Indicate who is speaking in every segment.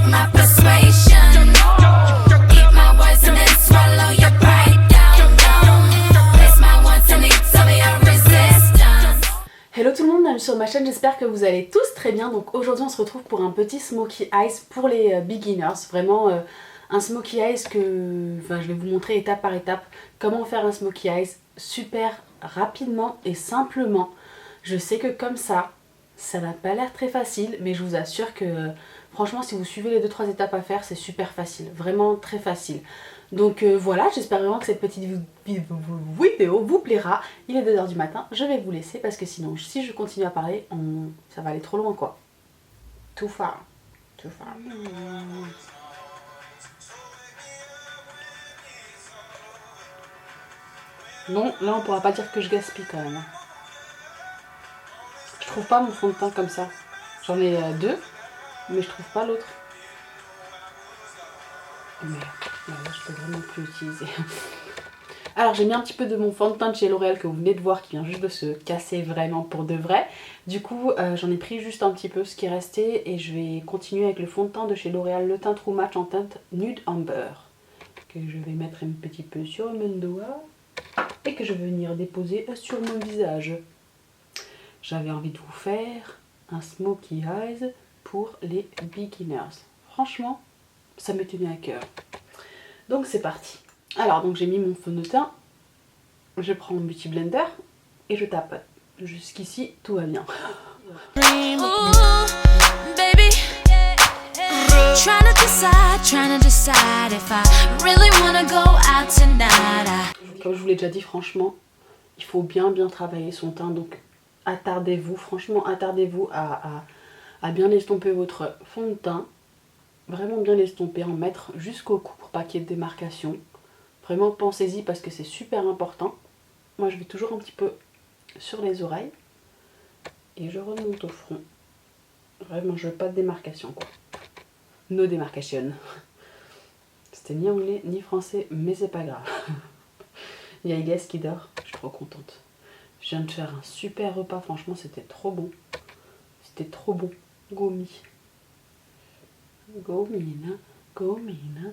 Speaker 1: take my persuasion. Eat my words and then swallow your pride down, down. Place my wants and needs over your resistance.
Speaker 2: Hello tout le monde, bienvenue sur ma chaîne, j'espère que vous allez tous très bien. Donc aujourd'hui on se retrouve pour un petit smokey eyes pour les beginners. Vraiment un smokey eyes que je vais vous montrer étape par étape comment faire un smokey eyes super rapidement et simplement. Je sais que comme ça n'a pas l'air très facile, mais je vous assure que franchement si vous suivez les 2-3 étapes à faire, c'est super facile, vraiment très facile. Donc voilà, j'espère vraiment que cette petite vidéo vous plaira. Il est 2h du matin, je vais vous laisser parce que sinon si je continue à parler, ça va aller trop loin quoi. Too far. Too far. Non, là on pourra pas dire que je gaspille quand même. Je trouve pas mon fond de teint comme ça. J'en ai deux, mais je trouve pas l'autre. Merde, là je peux vraiment plus utiliser. Alors j'ai mis un petit peu de mon fond de teint de chez L'Oréal que vous venez de voir qui vient juste de se casser vraiment pour de vrai. Du coup j'en ai pris juste un petit peu ce qui est resté et je vais continuer avec le fond de teint de chez L'Oréal, le teint True Match en teinte Nude Amber. Que je vais mettre un petit peu sur mon doigt et que je vais venir déposer sur mon visage. J'avais envie de vous faire un smokey eyes pour les beginners. Franchement, ça me tenait à cœur. Donc c'est parti. Alors donc j'ai mis mon fond de teint, je prends mon beauty blender et je tape. Jusqu'ici tout va bien. Comme je vous l'ai déjà dit, franchement, il faut bien travailler son teint. Donc attardez-vous, franchement attardez-vous à bien estomper votre fond de teint. Vraiment bien l'estomper, en mettre jusqu'au cou pour pas qu'il y ait de démarcation. Vraiment pensez-y parce que c'est super important. Moi je vais toujours un petit peu sur les oreilles et je remonte au front. Vraiment je veux pas de démarcation quoi. No démarcation. C'était ni anglais ni français mais c'est pas grave. Il y a Elias qui dort, je suis trop contente. Je viens de faire un super repas, franchement c'était trop bon. C'était trop bon. Gomi. Gomina, Gomina,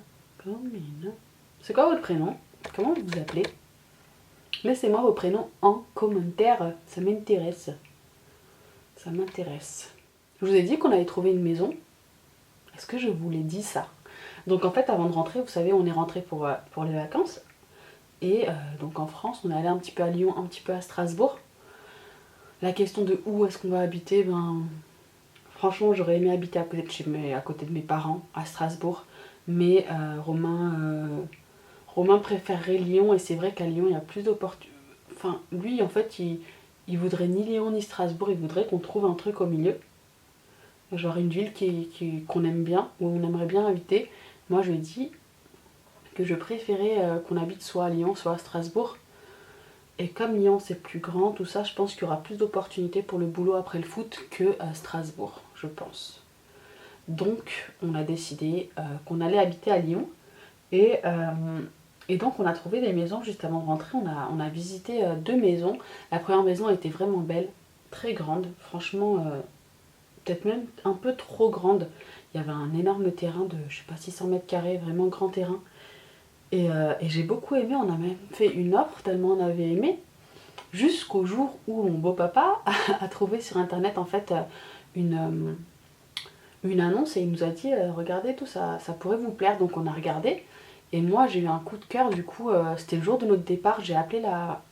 Speaker 2: Gomina. C'est quoi votre prénom? Comment vous vous appelez? Laissez-moi vos prénoms en commentaire, ça m'intéresse. Ça m'intéresse. Je vous ai dit qu'on allait trouver une maison. Est-ce que je vous l'ai dit ça? Donc en fait avant de rentrer, vous savez on est rentré pour les vacances. Et donc en France, on est allé un petit peu à Lyon, un petit peu à Strasbourg. La question de où est-ce qu'on va habiter, franchement j'aurais aimé habiter à côté de mes parents, à Strasbourg. Mais Romain préférerait Lyon et c'est vrai qu'à Lyon il y a plus d'opportunités. Enfin lui en fait il voudrait ni Lyon ni Strasbourg, il voudrait qu'on trouve un truc au milieu. Genre une ville qu'on aime bien, où on aimerait bien habiter. Moi je lui ai dit que je préférais qu'on habite soit à Lyon soit à Strasbourg. Et comme Lyon c'est plus grand, tout ça, je pense qu'il y aura plus d'opportunités pour le boulot après le foot que à Strasbourg, je pense. Donc on a décidé qu'on allait habiter à Lyon. Et donc on a trouvé des maisons juste avant de rentrer, on a visité 2 maisons. La première maison était vraiment belle, très grande, franchement peut-être même un peu trop grande. Il y avait un énorme terrain de je sais pas 600 mètres carrés, vraiment grand terrain. Et j'ai beaucoup aimé, on a même fait une offre tellement on avait aimé. Jusqu'au jour où mon beau-papa a trouvé sur internet en fait une annonce et il nous a dit regardez tout ça, ça pourrait vous plaire. Donc on a regardé et moi j'ai eu un coup de cœur. Du coup c'était le jour de notre départ, j'ai appelé la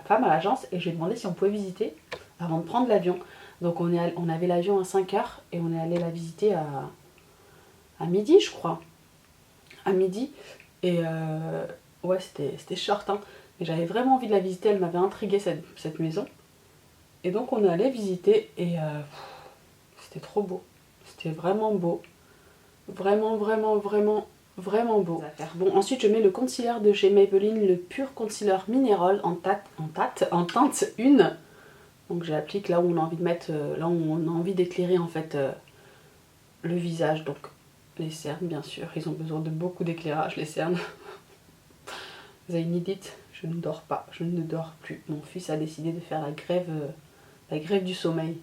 Speaker 2: femme à l'agence et je lui ai demandé si on pouvait visiter avant de prendre l'avion. Donc on avait l'avion à 5h et on est allé la visiter à midi je crois. À midi et ouais c'était short hein, mais j'avais vraiment envie de la visiter, elle m'avait intriguée cette maison et donc on est allé visiter et c'était trop beau, c'était vraiment beau, vraiment beau. Bon ensuite je mets le concealer de chez Maybelline, le pur concealer minéral en teinte 1. Donc je l'applique là où on a envie de mettre, là où on a envie d'éclairer en fait le visage. Donc les cernes bien sûr, ils ont besoin de beaucoup d'éclairage les cernes. They need it. Je ne dors pas, je ne dors plus. Mon fils a décidé de faire la grève du sommeil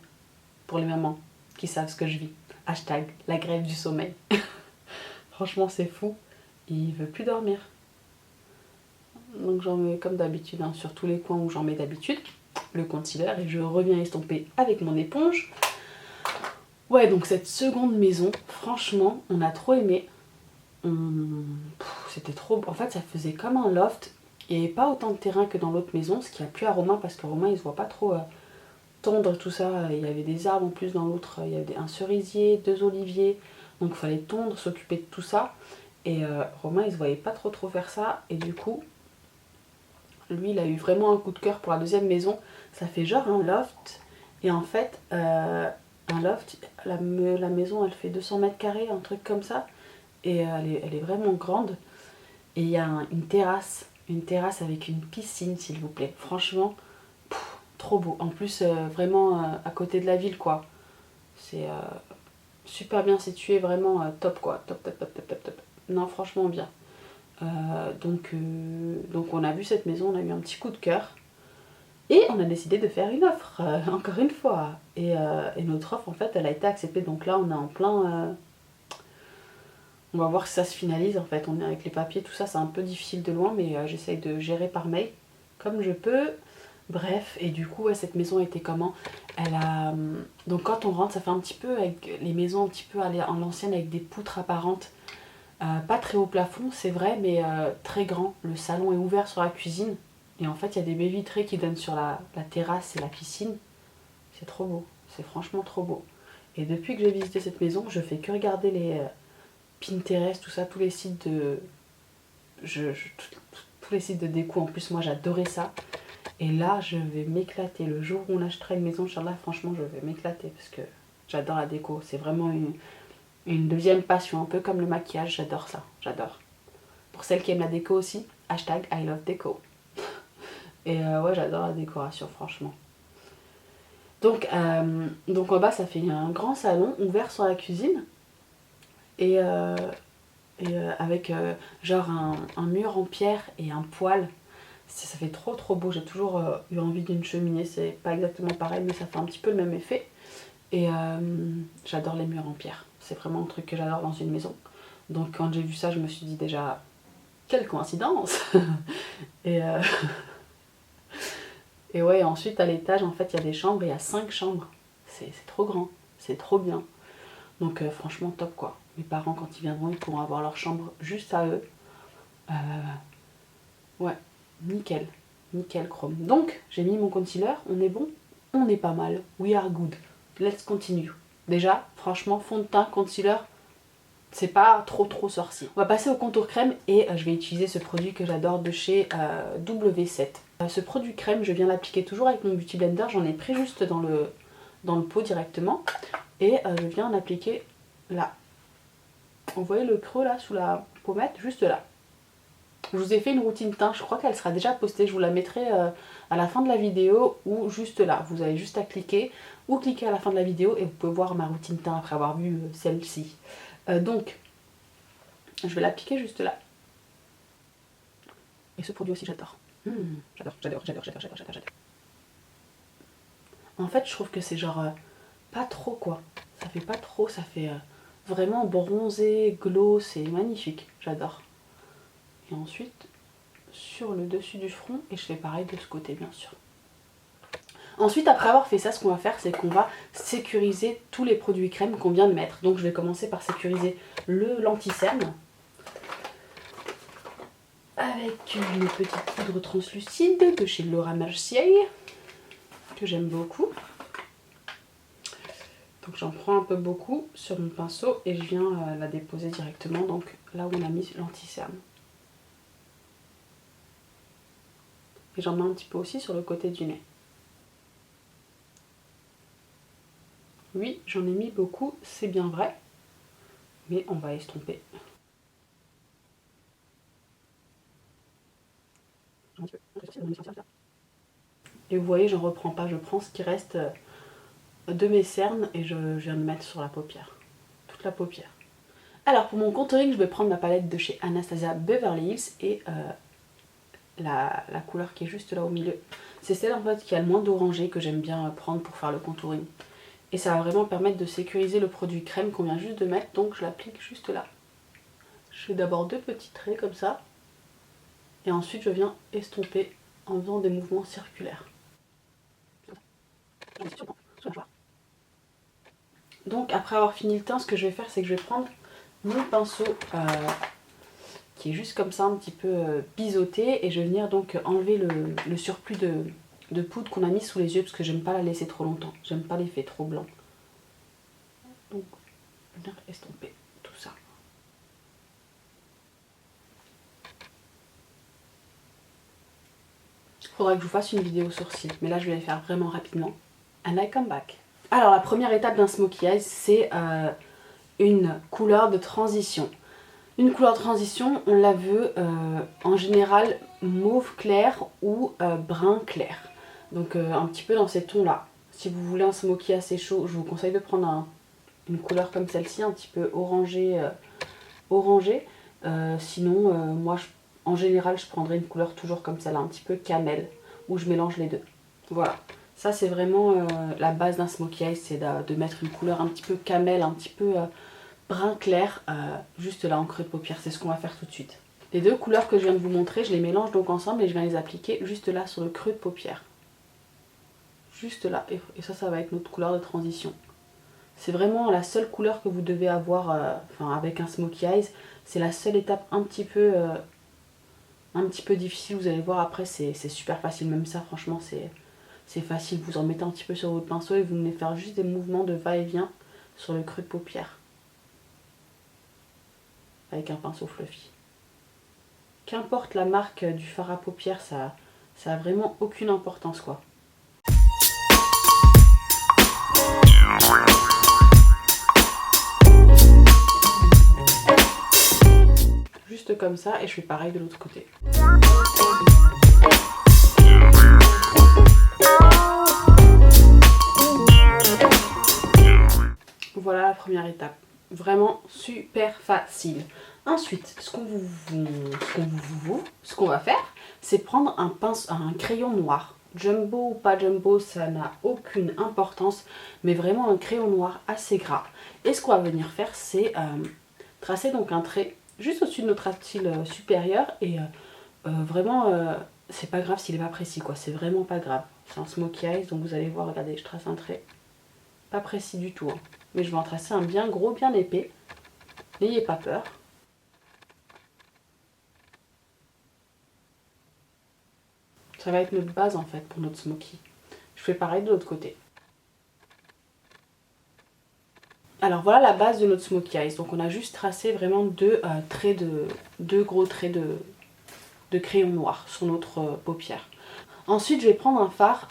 Speaker 2: pour les mamans qui savent ce que je vis. Hashtag la grève du sommeil. Franchement c'est fou, il veut plus dormir. Donc j'en mets comme d'habitude hein, sur tous les coins où j'en mets d'habitude, le concealer, et je reviens estomper avec mon éponge. Ouais, donc cette seconde maison, franchement, on a trop aimé. C'était trop... En fait, ça faisait comme un loft. Et pas autant de terrain que dans l'autre maison, ce qui a plu à Romain, parce que Romain, il se voit pas trop tondre tout ça. Il y avait des arbres en plus dans l'autre. Il y avait un cerisier, 2 oliviers. Donc il fallait tondre, s'occuper de tout ça. Et Romain, il se voyait pas trop faire ça. Et du coup, lui, il a eu vraiment un coup de cœur pour la deuxième maison. Ça fait genre un loft. Et en fait... un loft, la maison elle fait 200 mètres carrés, un truc comme ça, et elle est vraiment grande. Et il y a une terrasse avec une piscine s'il vous plaît. Franchement, trop beau. En plus, vraiment à côté de la ville quoi. C'est super bien situé, vraiment top quoi. Top. Non, franchement bien. Donc on a vu cette maison, on a eu un petit coup de cœur. Et on a décidé de faire une offre, encore une fois. Et notre offre, en fait, elle a été acceptée. Donc là, on est en plein... on va voir si ça se finalise, en fait. On est avec les papiers, tout ça, c'est un peu difficile de loin, mais j'essaye de gérer par mail, comme je peux. Bref, et du coup, ouais, cette maison était comment? Elle a... Donc quand on rentre, ça fait un petit peu avec les maisons un petit peu à l'ancienne, avec des poutres apparentes. Pas très haut plafond, c'est vrai, mais très grand. Le salon est ouvert sur la cuisine. Et en fait, il y a des baies vitrées qui donnent sur la terrasse et la piscine. C'est trop beau. C'est franchement trop beau. Et depuis que j'ai visité cette maison, je fais que regarder les Pinterest, tout ça, tous les sites de... tous les sites de déco. En plus, moi, j'adorais ça. Et là, je vais m'éclater. Le jour où on achètera une maison, Inch'Allah, franchement, je vais m'éclater. Parce que j'adore la déco. C'est vraiment une deuxième passion. Un peu comme le maquillage. J'adore ça. J'adore. Pour celles qui aiment la déco aussi, hashtag I love déco. Et ouais, j'adore la décoration, franchement. Donc en bas, ça fait un grand salon ouvert sur la cuisine. Et avec genre un mur en pierre et un poêle. Ça fait trop beau. J'ai toujours eu envie d'une cheminée. C'est pas exactement pareil, mais ça fait un petit peu le même effet. Et j'adore les murs en pierre. C'est vraiment un truc que j'adore dans une maison. Donc quand j'ai vu ça, je me suis dit déjà, quelle coïncidence. Et... Et ouais, ensuite à l'étage, en fait, il y a des chambres, il y a 5 chambres. C'est trop grand, c'est trop bien. Donc franchement, top quoi. Mes parents, quand ils viendront, ils pourront avoir leur chambre juste à eux. Ouais, nickel. Nickel chrome. Donc, j'ai mis mon concealer, on est bon? On est pas mal. We are good. Let's continue. Déjà, franchement, fond de teint, concealer, c'est pas trop sorcier. On va passer au contour crème et je vais utiliser ce produit que j'adore de chez W7. Ce produit crème, je viens l'appliquer toujours avec mon Beauty Blender. J'en ai pris juste dans le pot directement. Et je viens en appliquer là. Vous voyez le creux là sous la pommette? Juste là. Je vous ai fait une routine teint. Je crois qu'elle sera déjà postée. Je vous la mettrai à la fin de la vidéo ou juste là. Vous avez juste à cliquer ou cliquer à la fin de la vidéo et vous pouvez voir ma routine teint après avoir vu celle-ci. Donc, je vais l'appliquer juste là. Et ce produit aussi, j'adore. J'adore. En fait, je trouve que c'est genre pas trop quoi. Ça fait pas trop, ça fait vraiment bronzé, glow, c'est magnifique. J'adore. Et ensuite, sur le dessus du front, et je fais pareil de ce côté, bien sûr. Ensuite, après avoir fait ça, ce qu'on va faire, c'est qu'on va sécuriser tous les produits crème qu'on vient de mettre. Donc, je vais commencer par sécuriser le l'anti-cerne avec une petite poudre translucide de chez Laura Mercier que j'aime beaucoup. Donc, j'en prends un peu beaucoup sur mon pinceau et je viens la déposer directement donc là où on a mis l'anti-cerne. Et j'en mets un petit peu aussi sur le côté du nez. Oui, j'en ai mis beaucoup, c'est bien vrai. Mais on va estomper. Et vous voyez, j'en reprends pas, je prends ce qui reste de mes cernes et je viens de mettre sur la paupière. Toute la paupière. Alors pour mon contouring, je vais prendre ma palette de chez Anastasia Beverly Hills et la couleur qui est juste là au milieu. C'est celle en fait qui a le moins d'orangé que j'aime bien prendre pour faire le contouring. Et ça va vraiment permettre de sécuriser le produit crème qu'on vient juste de mettre. Donc je l'applique juste là. Je fais d'abord 2 petits traits comme ça. Et ensuite je viens estomper en faisant des mouvements circulaires. Donc après avoir fini le teint, ce que je vais faire, c'est que je vais prendre mon pinceau qui est juste comme ça, un petit peu biseauté, et je vais venir donc enlever le surplus de poudre qu'on a mis sous les yeux, parce que j'aime pas la laisser trop longtemps, j'aime pas l'effet trop blanc. Donc je vais venir estomper tout ça. Faudra que je vous fasse une vidéo sourcils, mais là je vais les faire vraiment rapidement. And I come back. Alors la première étape d'un smokey eyes, c'est une couleur de transition. Une couleur de transition, on la veut en général mauve clair ou brun clair. Donc un petit peu dans ces tons là. Si vous voulez un smokey assez chaud, je vous conseille de prendre une couleur comme celle-ci, un petit peu orangé. Sinon, moi en général je prendrais une couleur toujours comme celle-là, un petit peu cannelle, où je mélange les deux. Voilà. Ça c'est vraiment la base d'un smokey eyes, c'est de mettre une couleur un petit peu camel, un petit peu brun clair, juste là en creux de paupière. C'est ce qu'on va faire tout de suite. Les deux couleurs que je viens de vous montrer, je les mélange donc ensemble et je viens les appliquer juste là sur le creux de paupière. Juste là, et ça va être notre couleur de transition. C'est vraiment la seule couleur que vous devez avoir avec un smokey eyes. C'est la seule étape un petit peu difficile, vous allez voir après c'est super facile. Même ça franchement c'est facile, vous en mettez un petit peu sur votre pinceau et vous venez faire juste des mouvements de va-et-vient sur le creux de paupière. Avec un pinceau fluffy. Qu'importe la marque du fard à paupières, ça a vraiment aucune importance quoi. Juste comme ça et je fais pareil de l'autre côté. Voilà la première étape. Vraiment super facile. Ensuite, ce qu'on va faire, c'est prendre un crayon noir. Jumbo ou pas jumbo, ça n'a aucune importance, mais vraiment un crayon noir assez gras. Et ce qu'on va venir faire, c'est tracer donc un trait juste au-dessus de notre cils supérieur. Et vraiment, c'est pas grave s'il n'est pas précis, quoi. C'est vraiment pas grave. C'est un smokey eyes, donc vous allez voir, regardez, je trace un trait. Pas précis du tout, hein. Mais je vais en tracer un bien gros, bien épais. N'ayez pas peur. Ça va être notre base en fait pour notre smokey. Je fais pareil de l'autre côté. Alors voilà la base de notre smokey eyes. Donc on a juste tracé vraiment deux gros traits de crayon noir sur notre paupière. Ensuite je vais prendre un fard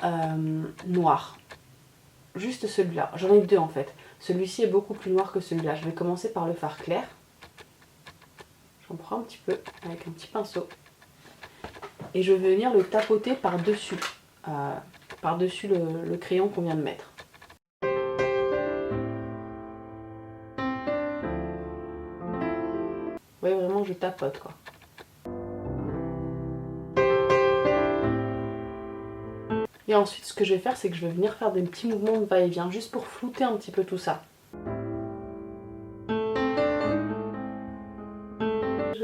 Speaker 2: noir. Juste celui-là. J'en ai deux en fait. Celui-ci est beaucoup plus noir que celui-là. Je vais commencer par le fard clair. J'en prends un petit peu avec un petit pinceau. Et je vais venir le tapoter par-dessus. Par-dessus le crayon qu'on vient de mettre. Vous voyez vraiment je tapote quoi. Et ensuite ce que je vais faire c'est que je vais venir faire des petits mouvements de va-et-vient juste pour flouter un petit peu tout ça. Je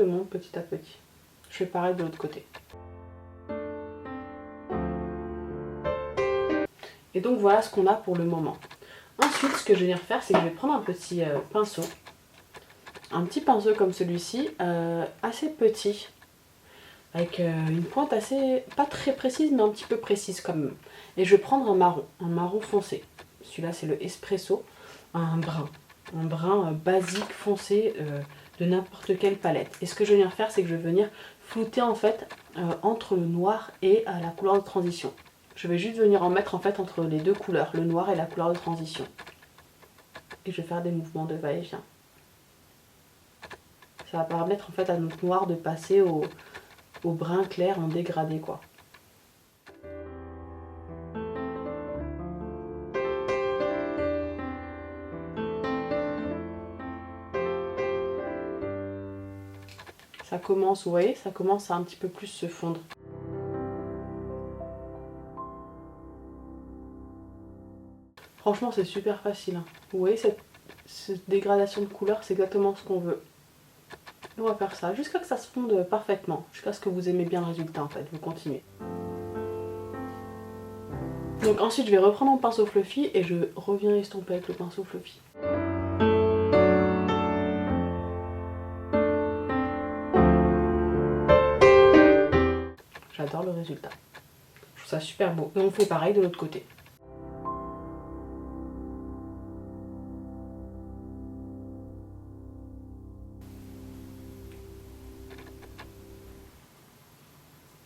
Speaker 2: monte petit à petit. Je fais pareil de l'autre côté. Et donc voilà ce qu'on a pour le moment. Ensuite ce que je vais venir faire c'est que je vais prendre un petit pinceau. Un petit pinceau comme celui-ci, assez petit. Avec une pointe assez, pas très précise mais un petit peu précise quand même. Et je vais prendre un marron foncé. Celui-là c'est le espresso, un brun basique foncé de n'importe quelle palette. Et ce que je vais venir faire c'est que je vais venir flouter en fait entre le noir et la couleur de transition. Je vais juste venir en mettre en fait entre les deux couleurs, le noir et la couleur de transition. Et je vais faire des mouvements de va-et-vient. Ça va permettre en fait à notre noir de passer au brun clair en dégradé quoi. Ça commence, vous voyez, ça commence à un petit peu plus se fondre. Franchement, c'est super facile. Hein. Vous voyez cette dégradation de couleur, c'est exactement ce qu'on veut. On va faire ça jusqu'à ce que ça se fonde parfaitement, jusqu'à ce que vous aimez bien le résultat en fait, vous continuez. Donc ensuite je vais reprendre mon pinceau fluffy et je reviens estomper avec le pinceau fluffy. J'adore le résultat. Je trouve ça super beau. Et on fait pareil de l'autre côté.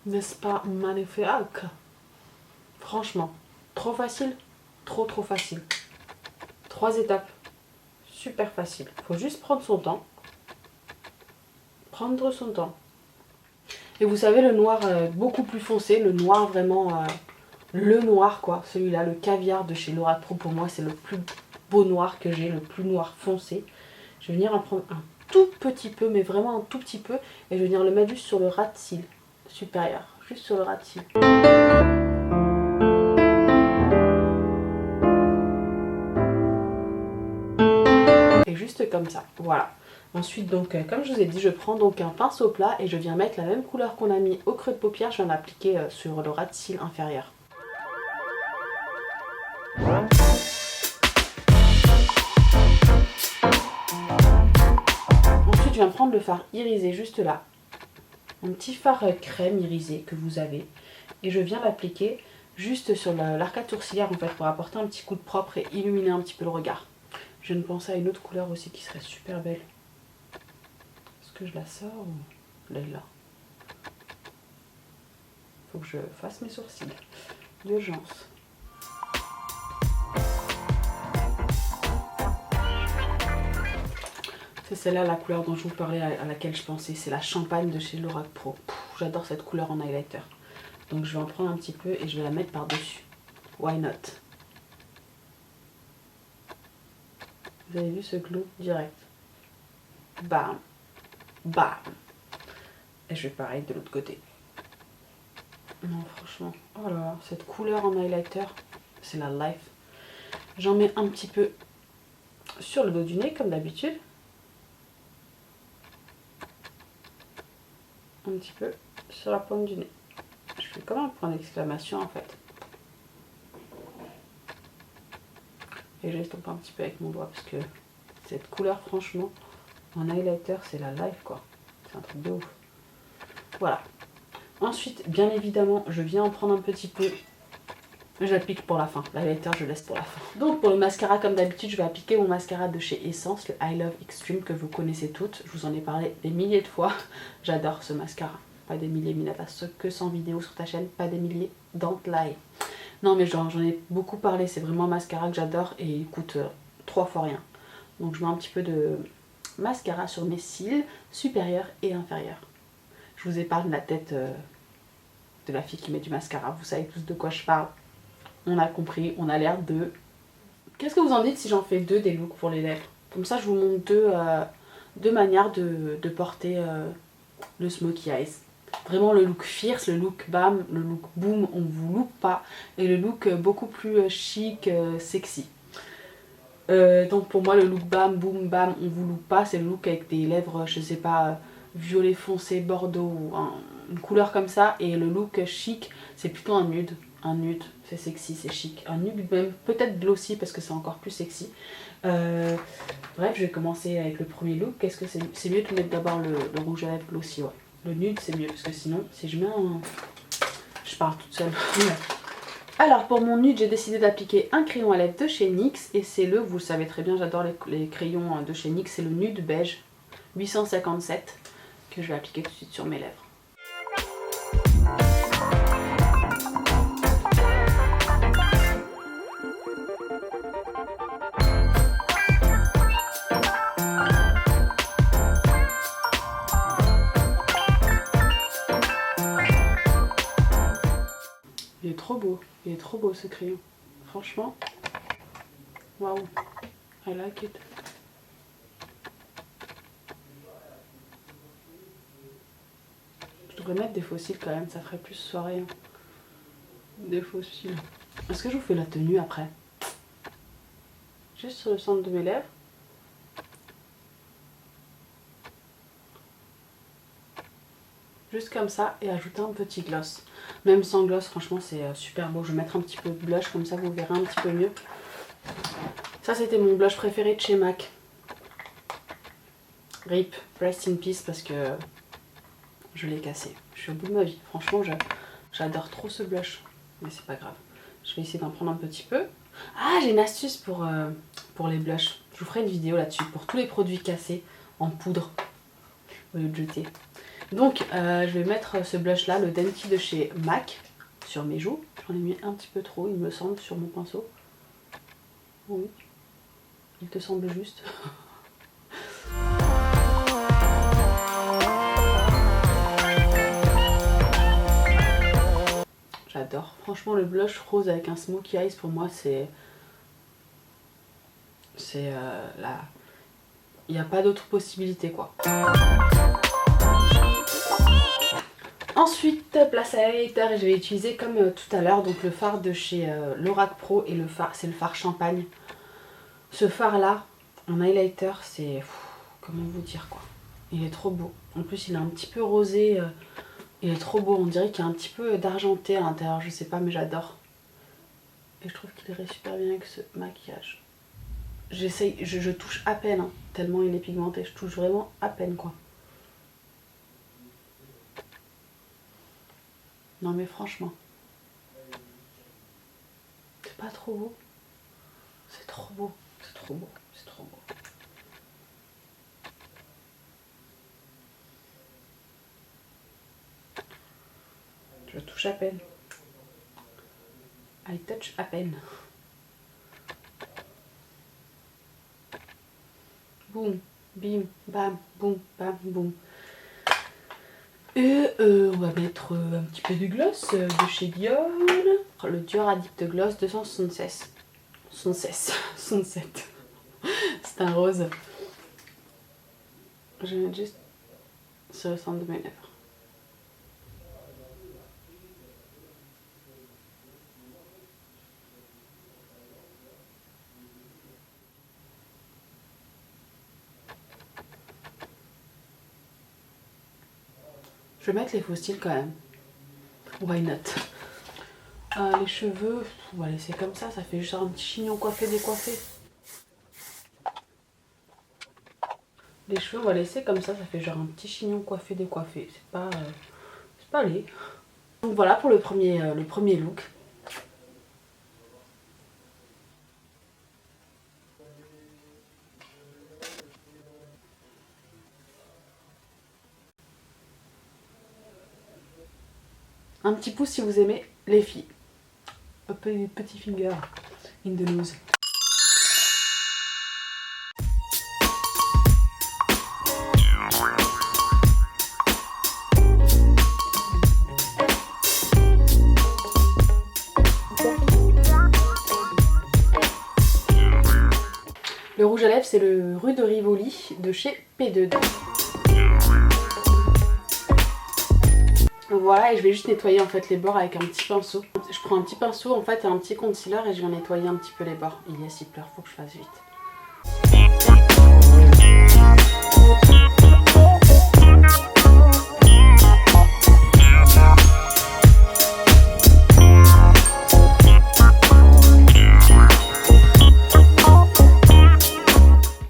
Speaker 2: N'est-ce pas magnifique? Franchement, trop facile, trop facile. 3 étapes, super facile. Faut juste prendre son temps. Prendre son temps. Et vous savez, le noir beaucoup plus foncé, le noir vraiment, le noir quoi, celui-là, le caviar de chez Laura Pro, pour moi c'est le plus beau noir que j'ai, le plus noir foncé. Je vais venir en prendre un tout petit peu, mais vraiment un tout petit peu, et je vais venir le mettre juste sur le ras de cils supérieur, juste sur le ras de cils. Et juste comme ça, voilà. Ensuite donc comme je vous ai dit, je prends donc un pinceau plat et je viens mettre la même couleur qu'on a mis au creux de paupière, je viens l'appliquer sur le ras de cils inférieur. Ensuite je viens prendre le fard irisé juste là, un petit fard crème irisé que vous avez, et je viens l'appliquer juste sur l'arcade sourcilière en fait, pour apporter un petit coup de propre et illuminer un petit peu le regard. Je viens de penser à une autre couleur aussi qui serait super belle. Est-ce que je la sors ou là? Faut que je fasse mes sourcils d'urgence. C'est celle-là la couleur dont je vous parlais, à laquelle je pensais, c'est la champagne de chez Laura Pro. J'adore cette couleur en highlighter. Donc je vais en prendre un petit peu et je vais la mettre par dessus. Why not? Vous avez vu ce glow direct? Bam, bam. Et je fais pareil de l'autre côté. Non franchement, oh là là, cette couleur en highlighter, c'est la life. J'en mets un petit peu sur le dos du nez comme d'habitude. Un petit peu sur la pointe du nez. Je fais comme un point d'exclamation en fait. Et j'estompe un petit peu avec mon doigt parce que cette couleur franchement en highlighter c'est la life quoi. C'est un truc de ouf. Voilà. Ensuite bien évidemment je viens en prendre un petit peu. J'applique pour la fin. L'highlighter je laisse pour la fin. Donc pour le mascara comme d'habitude je vais appliquer mon mascara de chez Essence, le I Love Extreme que vous connaissez toutes. Je vous en ai parlé des milliers de fois. J'adore ce mascara. Pas des milliers, Minata, que 100 vidéos sur ta chaîne, pas des milliers, don't lie. Non mais j'en ai beaucoup parlé, c'est vraiment un mascara que j'adore et il coûte 3 fois rien. Donc je mets un petit peu de mascara sur mes cils supérieurs et inférieurs. Je vous épargne la tête de la fille qui met du mascara, vous savez tous de quoi je parle. On a compris, on a l'air de... Qu'est-ce que vous en dites si j'en fais 2 des looks pour les lèvres? Comme ça je vous montre deux manières de porter le smokey eyes. Vraiment le look fierce, le look bam, le look boom, on vous loupe pas. Et le look beaucoup plus chic, sexy. Donc pour moi le look bam, boom, bam, on vous loupe pas. C'est le look avec des lèvres, je sais pas, violet foncé, bordeaux, une couleur comme ça. Et le look chic, c'est plutôt un nude. Un nude, c'est sexy, c'est chic. Un nude même, peut-être glossy parce que c'est encore plus sexy. Bref, je vais commencer avec le premier look. Qu'est-ce que c'est mieux de mettre d'abord le rouge à lèvres glossy, ouais. Le nude c'est mieux parce que sinon si je mets un... Je parle toute seule. Alors pour mon nude j'ai décidé d'appliquer un crayon à lèvres de chez NYX. Et c'est vous le savez très bien, j'adore les crayons de chez NYX. C'est le nude beige 857 que je vais appliquer tout de suite sur mes lèvres. Il est trop beau ce crayon. Franchement, waouh, I like it. Je devrais mettre des faux cils quand même, ça ferait plus soirée. Hein. Des faux cils. Est-ce que je vous fais la tenue après? juste sur le centre de mes lèvres. Juste comme ça et ajouter un petit gloss. Même sans gloss, franchement c'est super beau. Je vais mettre un petit peu de blush, comme ça vous verrez un petit peu mieux. Ça c'était mon blush préféré de chez MAC. RIP, rest in peace, parce que je l'ai cassé. Je suis au bout de ma vie. Franchement j'adore trop ce blush. Mais c'est pas grave. Je vais essayer d'en prendre un petit peu. Ah, j'ai une astuce pour les blushs. Je vous ferai une vidéo là-dessus pour tous les produits cassés en poudre au lieu de jeter. Donc je vais mettre ce blush là, le Denki de chez MAC, sur mes joues. J'en ai mis un petit peu trop, il me semble, sur mon pinceau. Oui, il te semble juste. J'adore. Franchement, le blush rose avec un smokey eyes, pour moi, c'est là. Il n'y a pas d'autre possibilité, quoi. Ensuite, place à l'highlighter, et je vais utiliser comme tout à l'heure, donc le fard de chez Lorac Pro, et le fard, c'est le fard champagne. Ce fard là, en highlighter, c'est... comment vous dire, quoi. Il est trop beau. En plus, il est un petit peu rosé. Il est trop beau. On dirait qu'il y a un petit peu d'argenté à l'intérieur. Je sais pas, mais j'adore. Et je trouve qu'il irait super bien avec ce maquillage. J'essaye, je touche à peine, hein, tellement il est pigmenté. Je touche vraiment à peine, quoi. Non mais franchement. C'est pas trop beau. C'est trop beau. C'est trop beau. C'est trop beau. Je touche à peine. I touch à peine. Boum, bim, bam, boum, bam, boum. Et on va mettre un petit peu de gloss de chez Dior. Le Dior Addict Gloss 276. 67. C'est un rose. Je vais mettre juste sur le centre de mes lèvres. Je vais mettre les faux styles quand même. Why not? Les cheveux, on va laisser comme ça fait juste un petit chignon coiffé décoiffé. Les cheveux, on va laisser comme ça fait genre un petit chignon coiffé décoiffé. C'est pas laid. Donc voilà pour le premier look. Un petit pouce si vous aimez les filles. Un petit finger in the nose. Le rouge à lèvres, c'est le Rue de Rivoli de chez P2. Voilà, et je vais juste nettoyer en fait les bords avec un petit pinceau. Je prends un petit pinceau en fait et un petit concealer et je viens nettoyer un petit peu les bords. Il y a s'il pleure, faut que je fasse vite.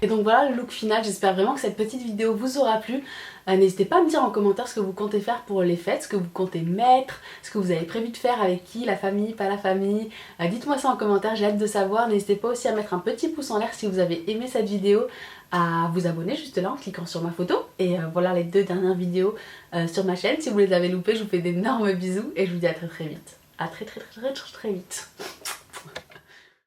Speaker 2: Et donc voilà le look final, j'espère vraiment que cette petite vidéo vous aura plu. N'hésitez pas à me dire en commentaire ce que vous comptez faire pour les fêtes, ce que vous comptez mettre, ce que vous avez prévu de faire avec qui, la famille, pas la famille. Dites-moi ça en commentaire, j'ai hâte de savoir. N'hésitez pas aussi à mettre un petit pouce en l'air si vous avez aimé cette vidéo, à vous abonner juste là en cliquant sur ma photo. Et voilà les 2 dernières vidéos sur ma chaîne. Si vous les avez loupées, je vous fais d'énormes bisous et je vous dis à très vite. À très vite.